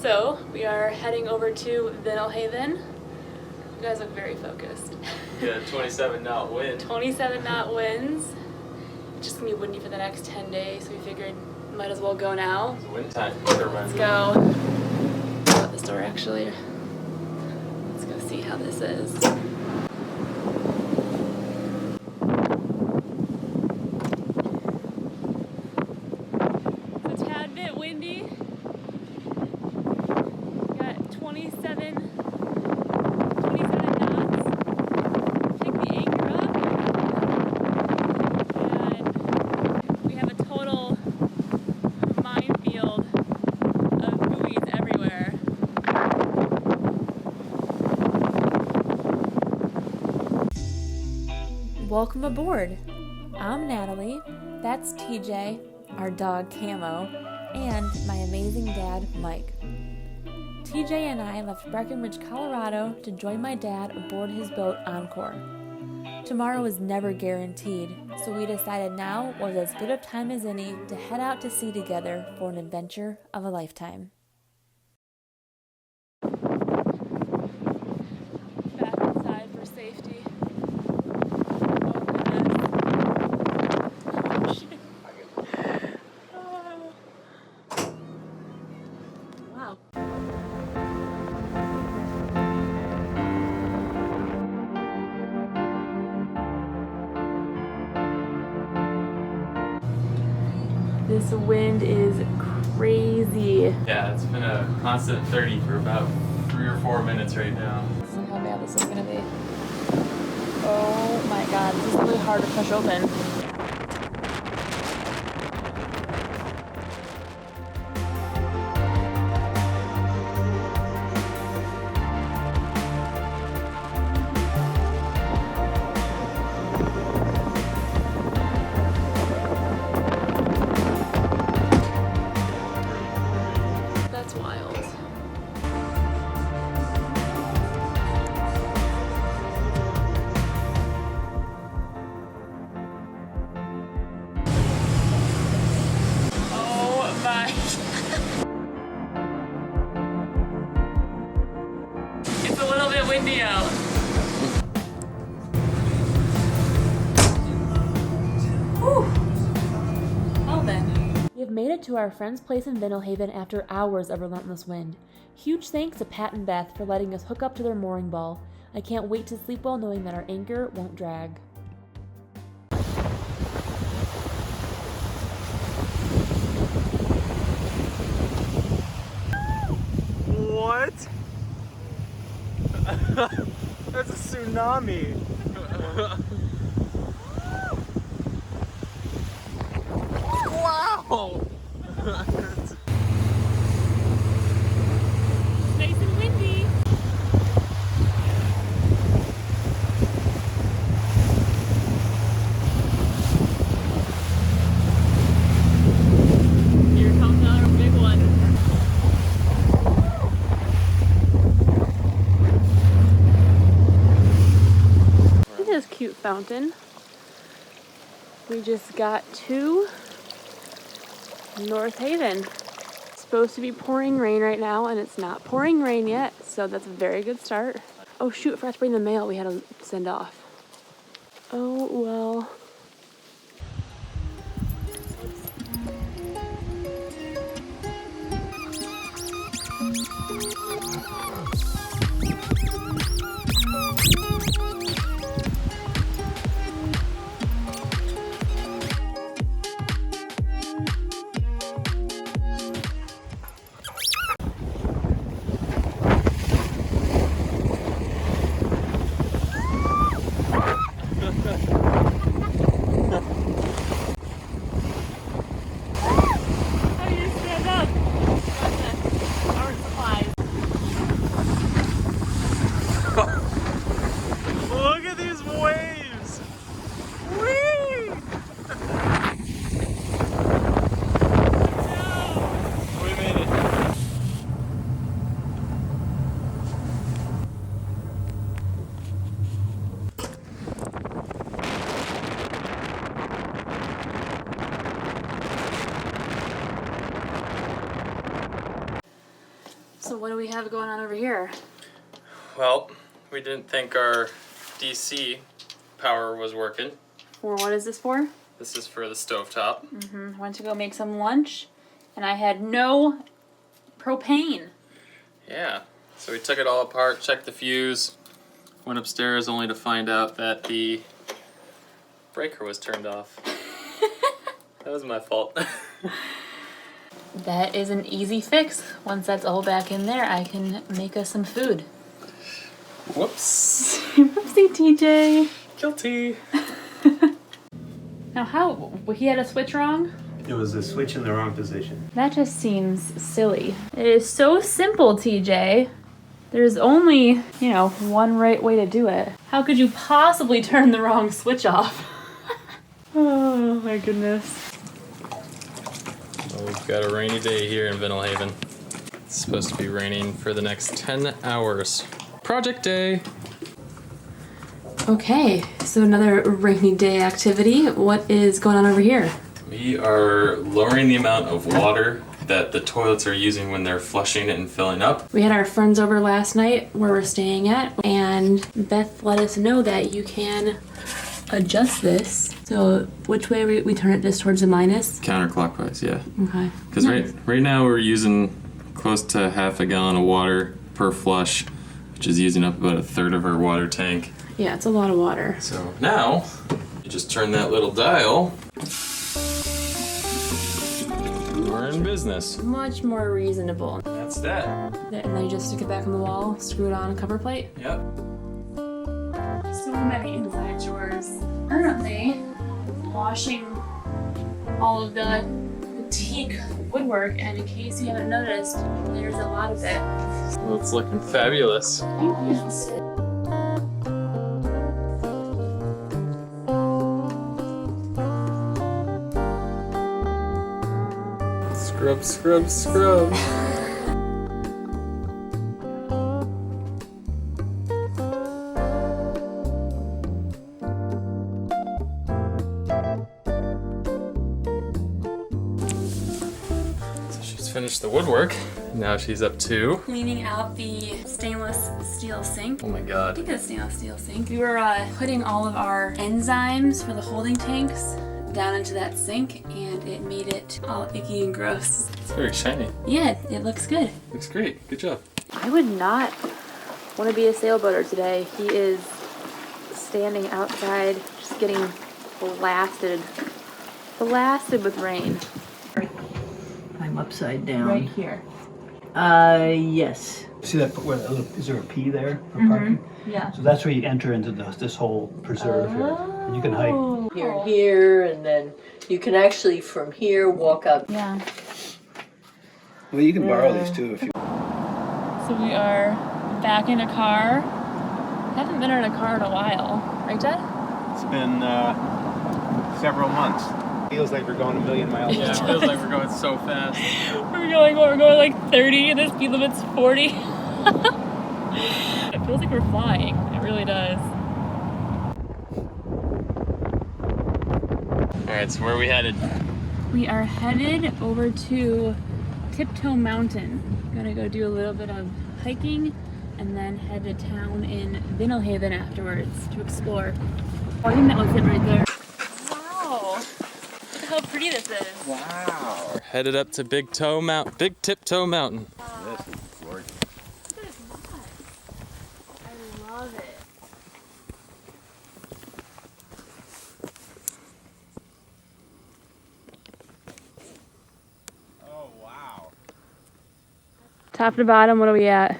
So we are heading over to Vinalhaven. You guys look very focused. Yeah, 27 knot wind. 27 knot winds. It's just gonna be windy for the next 10 days, so we figured might as well go now. It's wind time. Let's go. Shut this door actually. Let's go see how this is. It's a tad bit windy. Got 27 knots. Pick the anchor up. And we have a total minefield of buoys everywhere. Welcome aboard. I'm Natalie. That's TJ, our dog Camo, and my amazing dad Mike. TJ and I left Breckenridge, Colorado to join my dad aboard his boat Encore. Tomorrow is never guaranteed, so we decided now was as good of time as any to head out to sea together for an adventure of a lifetime. Back inside for safety. Oh, shit. Oh. Wow. This wind is crazy. Yeah, it's been a constant 30 for about 3 or 4 minutes right now. Let's see how bad this is gonna be. Oh my god, this is really hard to push open. That's wild. Oh my. It's a little bit windy out. Whew. Well then. We have made it to our friend's place in Vinalhaven after hours of relentless wind. Huge thanks to Pat and Beth for letting us hook up to their mooring ball. I can't wait to sleep well knowing that our anchor won't drag. What? That's a tsunami. Wow! Nice and windy. Here comes another big one. Look at this cute fountain. We just got to North Haven. It's supposed to be pouring rain right now, and it's not pouring rain yet, so that's a very good start. Oh shoot, I forgot to bring the mail we had to send off. Oh well. So what do we have going on over here? Well, we didn't think our DC power was working. For what is this for? This is for the stovetop. Went to go make some lunch, and I had no propane. Yeah. So we took it all apart, checked the fuse, went upstairs only to find out that the breaker was turned off. That was my fault. That is an easy fix. Once that's all back in there, I can make us some food. Whoops. Whoopsie, TJ. Guilty. Now how? He had a switch wrong? It was a switch in the wrong position. That just seems silly. It is so simple, TJ. There's only, one right way to do it. How could you possibly turn the wrong switch off? Oh my goodness. Well, we've got a rainy day here in Vinalhaven. It's supposed to be raining for the next 10 hours. Project day. Okay, so another rainy day activity. What is going on over here? We are lowering the amount of water that the toilets are using when they're flushing it and filling up. We had our friends over last night where we're staying at, and Beth let us know that you can adjust this. So which way we turn it, just towards the minus? Counterclockwise, yeah. Okay. Because right now we're using close to half a gallon of water per flush, which is using up about a third of our water tank. Yeah, it's a lot of water. So now, you just turn that little dial. We're in business. Much more reasonable. That's that. And then you just stick it back on the wall, screw it on a cover plate. Yep. So many inside chores. Currently, washing all of the teak woodwork, and in case you haven't noticed, there's a lot of it. Well, it's looking fabulous. Scrub, scrub, scrub. So she's finished the woodwork. Now she's up to Cleaning out the stainless steel sink. oh my I god. think it's stainless steel sink. We were putting all of our enzymes for the holding tanks down into that sink, and it made it all icky and gross. It's very shiny. Yeah, it looks good. Looks great. Good job. I would not want to be a sailboater today. He is standing outside, just getting blasted with rain. I'm upside down. Right here. Yes. See that? Is there a P there for parking? Yeah. So that's where you enter into this whole preserve here. And you can hike. Here, and then you can actually from here walk up. Yeah. Well, you can borrow these too if you. So we are back in a car. Haven't been in a car in a while, right, Dad? It's been several months. Feels like we're going a million miles an Yeah, it hour. feels like we're going so fast. We're going like 30, and the speed limit's 40. It feels like we're flying. It really does. Alright, so where are we headed? We are headed over to Tiptoe Mountain. Gonna go do a little bit of hiking and then head to town in Vinalhaven afterwards to explore. I think that was it right there. Wow! Look how pretty this is. Wow. We're headed up to Big Tiptoe Mountain. This is gorgeous. Look at this moss. I love it. Oh, wow. Top to bottom, what are we at?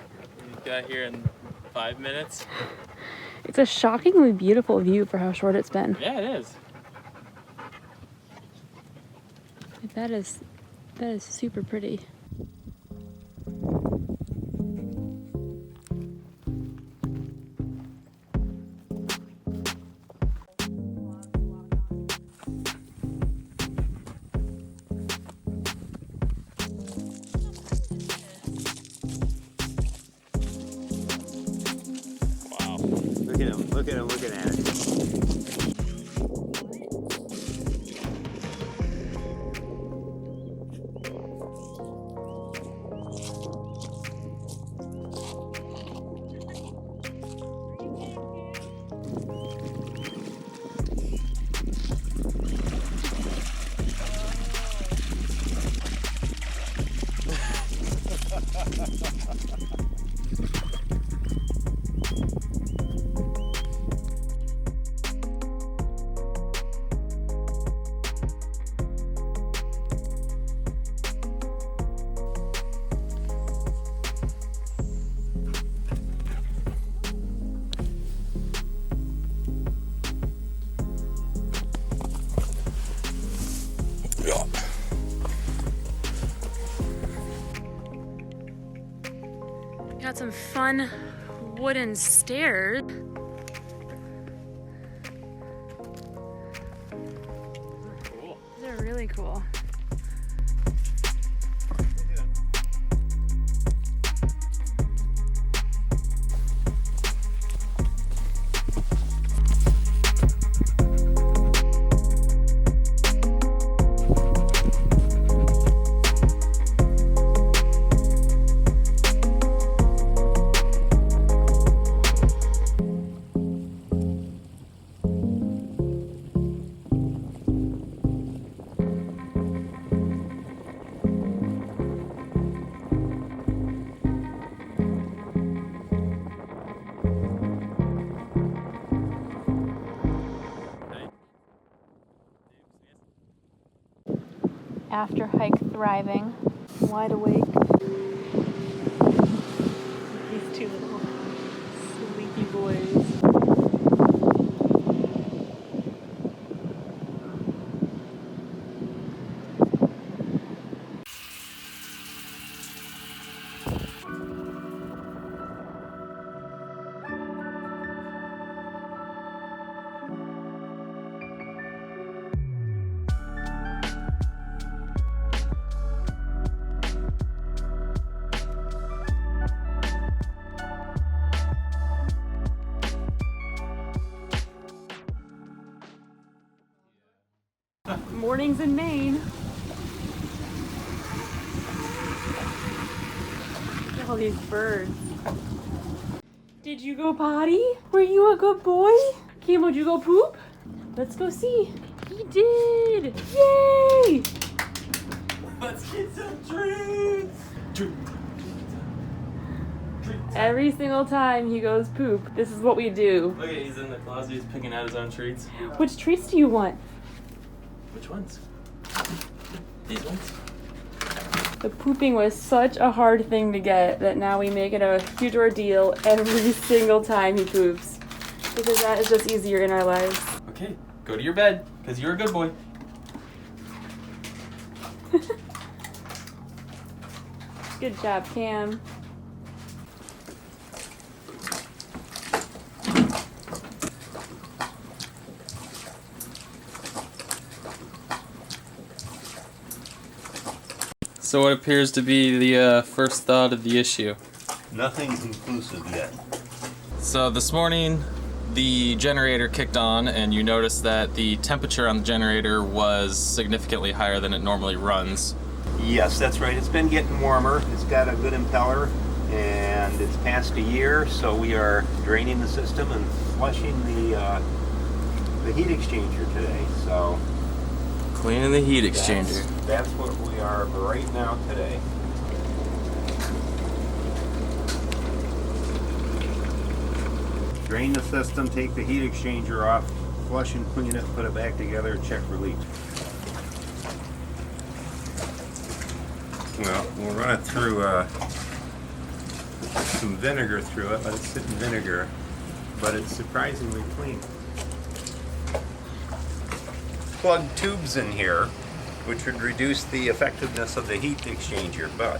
We got here in 5 minutes. It's a shockingly beautiful view for how short it's been. Yeah, it is. That is super pretty. Wow. Look at him looking at it. Got some fun wooden stairs. Cool. These are really cool. After hike thriving, wide awake. These two little sleepy boys. Mornings in Maine. Look at all these birds. Did you go potty? Were you a good boy? Camo, did you go poop? Let's go see. He did! Yay! Let's get some treats! Every single time he goes poop, this is what we do. Look at, he's in the closet, he's picking out his own treats. Which treats do you want? Which ones? These ones? The pooping was such a hard thing to get that now we make it a huge ordeal every single time he poops. Because that is just easier in our lives. Okay, go to your bed, because you're a good boy. Good job, Cam. So what appears to be the first thought of the issue? Nothing conclusive yet. So this morning, the generator kicked on, and you noticed that the temperature on the generator was significantly higher than it normally runs. Yes, that's right. It's been getting warmer. It's got a good impeller, and it's past a year, so we are draining the system and flushing the heat exchanger today. So Cleaning the heat exchanger. that's what we are right now today. Drain the system, take the heat exchanger off, flush and clean it, put it back together, check for leaks. Well, we'll run it through some vinegar through it, let it sit in vinegar, but it's surprisingly clean. Plug tubes in here, which would reduce the effectiveness of the heat exchanger, but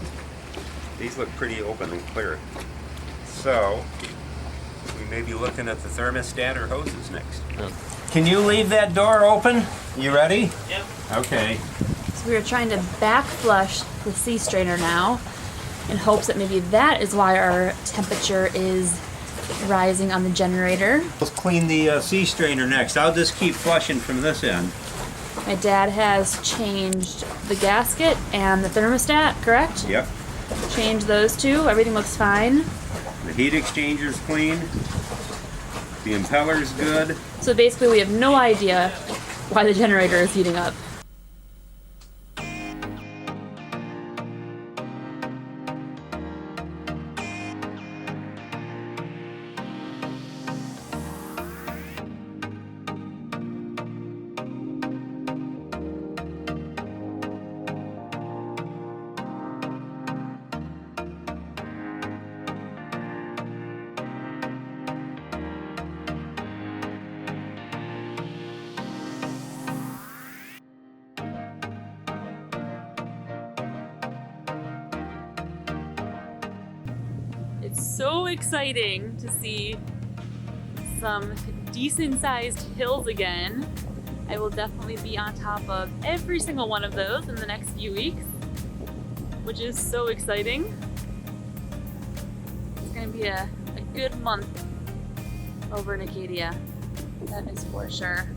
these look pretty open and clear. So, we may be looking at the thermostat or hoses next. Yep. Can you leave that door open? You ready? Yep. Okay. So we are trying to back flush the sea strainer now in hopes that maybe that is why our temperature is rising on the generator. Let's clean the sea strainer next. I'll just keep flushing from this end. My dad has changed the gasket and the thermostat, correct? Yep. Changed those two. Everything looks fine. The heat exchanger's clean. The impeller's good. So basically we have no idea why the generator is heating up. It's so exciting to see some decent-sized hills again. I will definitely be on top of every single one of those in the next few weeks, which is so exciting. It's gonna be a good month over in Acadia, that is for sure.